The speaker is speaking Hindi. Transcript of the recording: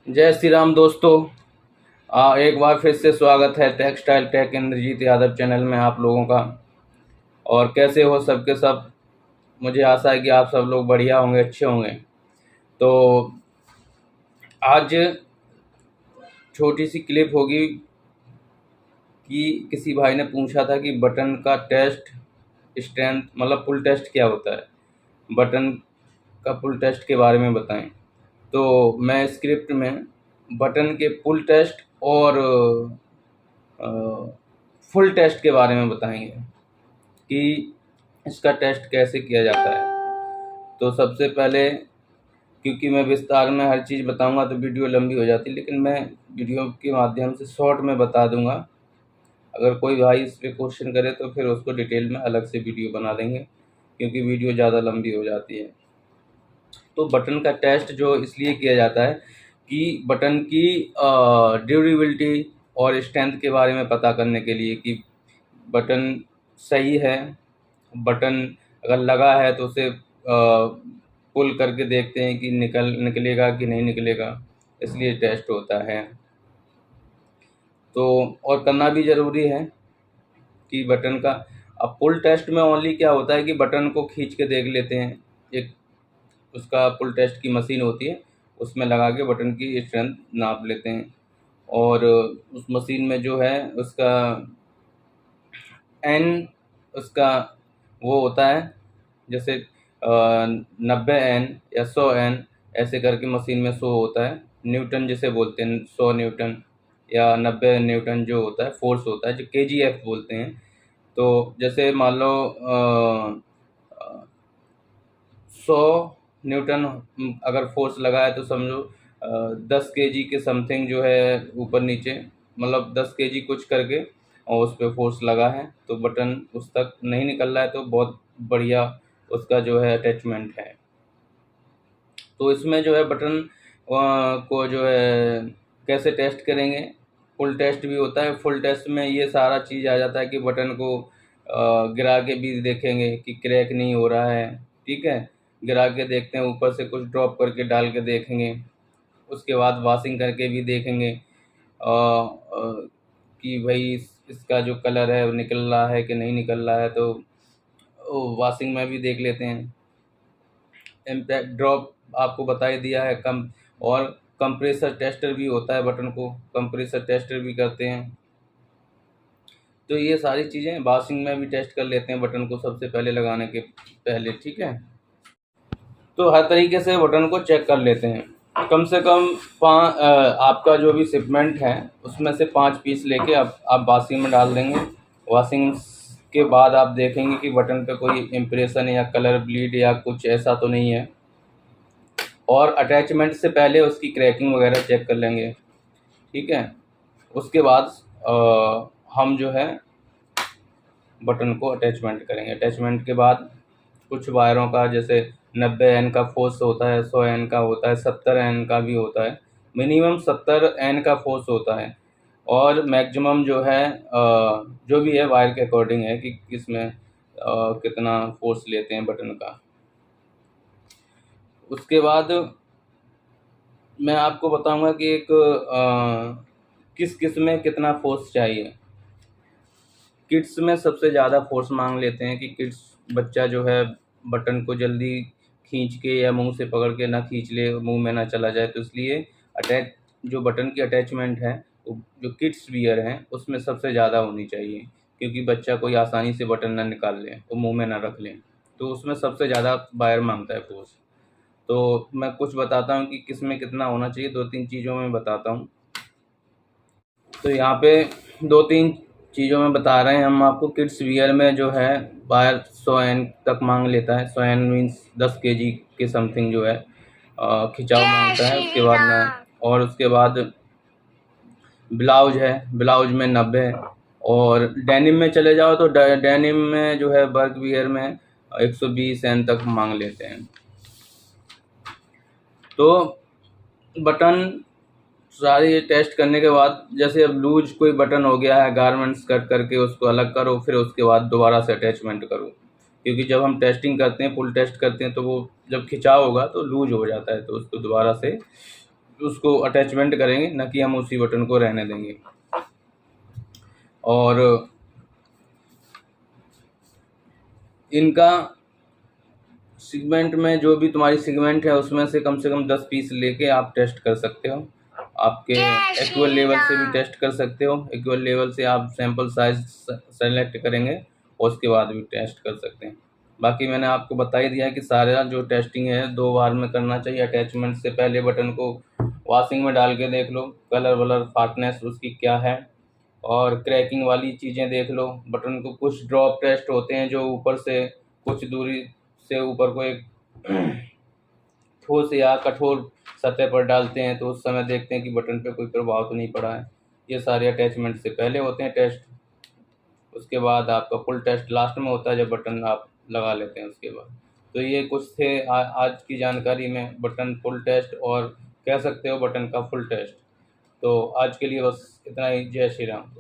जय श्री राम दोस्तों। एक बार फिर से स्वागत है textile tech Indrajeet Yadav channel में आप लोगों का। और कैसे हो सबके सब। मुझे आशा है कि आप सब लोग बढ़िया होंगे, अच्छे होंगे। तो आज छोटी सी क्लिप होगी कि किसी भाई ने पूछा था कि बटन का टेस्ट स्ट्रेंथ मतलब फुल टेस्ट क्या होता है, बटन का फुल टेस्ट के बारे में बताएं। तो मैं स्क्रिप्ट में बटन के फुल टेस्ट और फुल टेस्ट के बारे में बताएंगे कि इसका टेस्ट कैसे किया जाता है। तो सबसे पहले, क्योंकि मैं विस्तार में हर चीज़ बताऊंगा तो वीडियो लंबी हो जाती है, लेकिन मैं वीडियो के माध्यम से शॉर्ट में बता दूंगा। अगर कोई भाई इस पर क्वेश्चन करे तो फिर उसको डिटेल में अलग से वीडियो बना देंगे, क्योंकि वीडियो ज़्यादा लंबी हो जाती है। तो बटन का टेस्ट जो इसलिए किया जाता है कि बटन की ड्यूरेबिलिटी और स्ट्रेंथ के बारे में पता करने के लिए कि बटन सही है। बटन अगर लगा है तो उसे पुल करके देखते हैं कि निकलेगा कि नहीं निकलेगा, इसलिए टेस्ट होता है। तो और करना भी ज़रूरी है कि बटन का। अब पुल टेस्ट में ओनली क्या होता है कि बटन को खींच के देख लेते हैं। एक उसका पुल टेस्ट की मशीन होती है, उसमें लगा के बटन की स्ट्रेंथ नाप लेते हैं। और उस मशीन में जो है उसका एन उसका वो होता है, जैसे 90 N या 100 N ऐसे करके मशीन में शो होता है। न्यूटन जिसे बोलते हैं, 100 न्यूटन या 90 न्यूटन जो होता है फोर्स होता है, जो KGF बोलते हैं। तो जैसे मान लो 100 न्यूटन अगर फोर्स लगा है तो समझो 10 kg के समथिंग जो है ऊपर नीचे, मतलब 10 kg कुछ करके और उस पर फोर्स लगा है, तो बटन उस तक नहीं निकल रहा है, तो बहुत बढ़िया उसका जो है अटैचमेंट है। तो इसमें जो है बटन को जो है कैसे टेस्ट करेंगे। फुल टेस्ट भी होता है। फुल टेस्ट में ये सारा चीज़ आ जाता है कि बटन को गिरा के भी देखेंगे कि क्रैक नहीं हो रहा है, ठीक है। गिरा के देखते हैं, ऊपर से कुछ ड्रॉप करके डाल के देखेंगे। उसके बाद वॉशिंग करके भी देखेंगे कि भाई इसका जो कलर है वो निकल रहा है कि नहीं निकल रहा है, तो वॉशिंग में भी देख लेते हैं। इम्पैक्ट ड्रॉप आपको बता ही दिया है कम। और कंप्रेसर टेस्टर भी होता है, बटन को कंप्रेसर टेस्टर भी करते हैं। तो ये सारी चीज़ें वॉशिंग में भी टेस्ट कर लेते हैं बटन को सबसे पहले लगाने के पहले, ठीक है। तो हर तरीके से बटन को चेक कर लेते हैं। कम से कम आपका जो भी शिपमेंट है उसमें से 5 पीस लेके आप वॉशिंग में डाल देंगे। वॉशिंग के बाद आप देखेंगे कि बटन पे कोई इम्प्रेशन या कलर ब्लीड या कुछ ऐसा तो नहीं है। और अटैचमेंट से पहले उसकी क्रैकिंग वगैरह चेक कर लेंगे, ठीक है। उसके बाद हम जो है बटन को अटैचमेंट करेंगे। अटैचमेंट के बाद कुछ वायरों का, जैसे 90 N का फोर्स होता है, 100 N का होता है, 70 N का भी होता है। मिनिमम 70 N का फोर्स होता है। और मैक्सिमम जो है जो भी है वायर के अकॉर्डिंग है कि किसमें कितना फोर्स लेते हैं बटन का। उसके बाद मैं आपको बताऊंगा कि एक किस किस में कितना फोर्स चाहिए। किड्स में सबसे ज़्यादा फोर्स मांग लेते हैं कि किड्स बच्चा जो है बटन को जल्दी खींच के या मुंह से पकड़ के ना खींच ले, मुंह में ना चला जाए, तो इसलिए अटैच जो बटन की अटैचमेंट है वो जो किड्स वियर हैं उसमें सबसे ज़्यादा होनी चाहिए, क्योंकि बच्चा कोई आसानी से बटन ना निकाल ले तो मुंह में ना रख लें, तो उसमें सबसे ज़्यादा वायर मांगता है फोर्स। तो मैं कुछ बताता हूँ कि किस में कितना होना चाहिए, 2-3 चीज़ों में बताता हूँ। तो यहाँ पे 2-3 चीज़ों में बता रहे हैं हम आपको। किड्स वियर में जो है वायर 100 N तक मांग लेता है। 100 N मीन्स 10 kg के समथिंग जो है खिंचाव मांगता है। उसके बाद में और उसके बाद ब्लाउज है, ब्लाउज में 90। और डेनिम में चले जाओ तो डेनिम में जो है वर्क वियर में 120 N तक मांग लेते हैं। तो बटन सारे ये टेस्ट करने के बाद, जैसे अब लूज कोई बटन हो गया है, गारमेंट्स कट करके उसको अलग करो, फिर उसके बाद दोबारा से अटैचमेंट करो। क्योंकि जब हम टेस्टिंग करते हैं, फुल टेस्ट करते हैं, तो वो जब खिंचाव होगा तो लूज हो जाता है, तो उसको दोबारा से उसको अटैचमेंट करेंगे, ना कि हम उसी बटन को रहने देंगे। और इनका सेगमेंट में, जो भी तुम्हारी सेगमेंट है उसमें से कम 10 पीस लेके आप टेस्ट कर सकते हो। आपके इक्वल लेवल से भी टेस्ट कर सकते हो। इक्वल लेवल से आप सैंपल साइज सेलेक्ट करेंगे और उसके बाद भी टेस्ट कर सकते हैं। बाकी मैंने आपको बता ही दिया कि सारा जो टेस्टिंग है 2 बार में करना चाहिए। अटैचमेंट से पहले बटन को वॉशिंग में डाल के देख लो, कलर वलर फाटनेस उसकी क्या है, और क्रैकिंग वाली चीज़ें देख लो। बटन को कुछ ड्रॉप टेस्ट होते हैं जो ऊपर से कुछ दूरी से ऊपर को एक ठोस या कठोर सतह पर डालते हैं, तो उस समय देखते हैं कि बटन पे कोई प्रभाव तो नहीं पड़ा है। ये सारे अटैचमेंट से पहले होते हैं टेस्ट। उसके बाद आपका फुल टेस्ट लास्ट में होता है, जब बटन आप लगा लेते हैं उसके बाद। तो ये कुछ थे आज की जानकारी में बटन फुल टेस्ट, और कह सकते हो बटन का फुल टेस्ट। तो आज के लिए बस इतना ही। जय श्री राम।